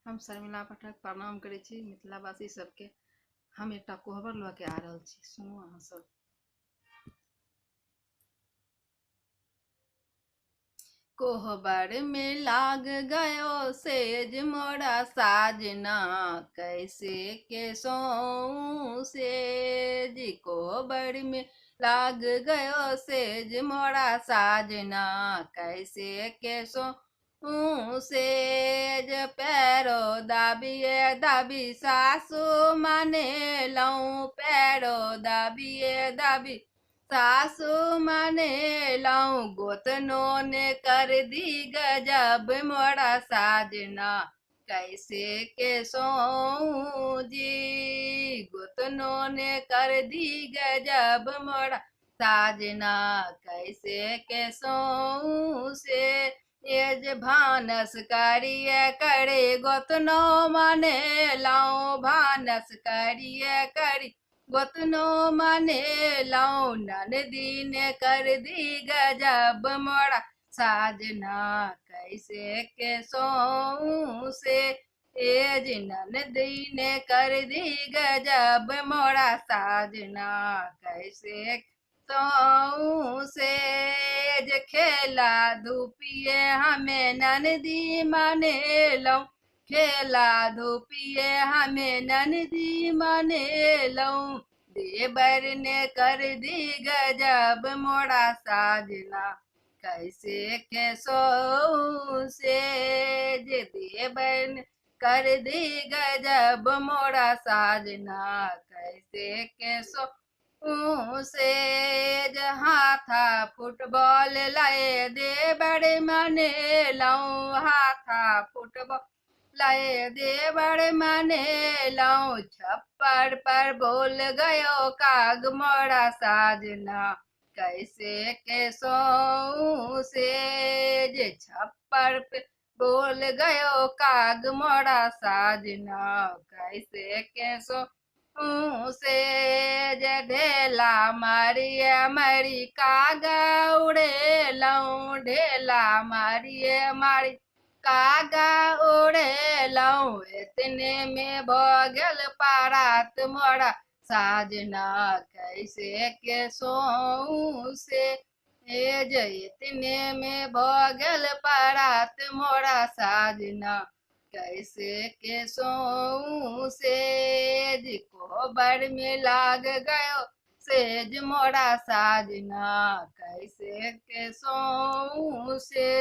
हम शर्मिला पाठक प्रणाम करै छी मिथिलावासी सबके। हम एकटा कोहबर लऽ के आ रहल छी, सुनू अहाँ सब। कोहबर में लाग गयो सेज मोरा साजना, कैसे के सोऊं सेज। कोहबर में लाग गयो सेज मोरा साजना, कैसे के सोऊं सेज। पैरो दाबिए दाबी सासु माने लऊं, पैरो दाबिए दाबी सासु माने लाऊं। गोतनों ने कर दी गजब मोरा साजना, कैसे के सोऊं जी। गोतनों ने कर दी गजब मोरा साजना, कैसे के सोऊं से। ये जे भानस करिए करे गोतनो माने लाऊं, भानस करिए करी गोतनो माने लाऊं। ननदी ने कर दी गजब मोरा साजना, कैसे के सोऊं से। एज ननदी ने कर दी गजब मोरा साजना, कैसे सोऊं से। जे खेला धूपिए हमें ननदी माने लऊं, खेला धूपिए हमें ननदी माने लऊं। देवर ने कर दी गजब मोरा साजना, कैसे के सोऊं से। जे देवर ने कर दी गजब मोरा साजना, कैसे के सोऊं से। हाथा फुटबॉल लाए देवर माने लऊं, हाथा फुटबॉल लाए देवर माने लऊं। छप्पर पर बोल गयो काग मोरा साजना, कैसे के सोऊं से। जे छप्पर पे बोल गयो काग मोरा साजना, कैसे के सोऊं से। जे ढेला मारिए मारी कागा उड़े लऊं, ढेला मारिए मारी कागा उड़े लऊं। इतने में भ गेल पारात मोरा साजना, कैसे के सोऊं से। इतने में भ गेल पारात मोरा साजना, कैसे के सोऊं से। कोहबर में लाग गयो सेज मोरा साजना, कैसे के सोऊं से।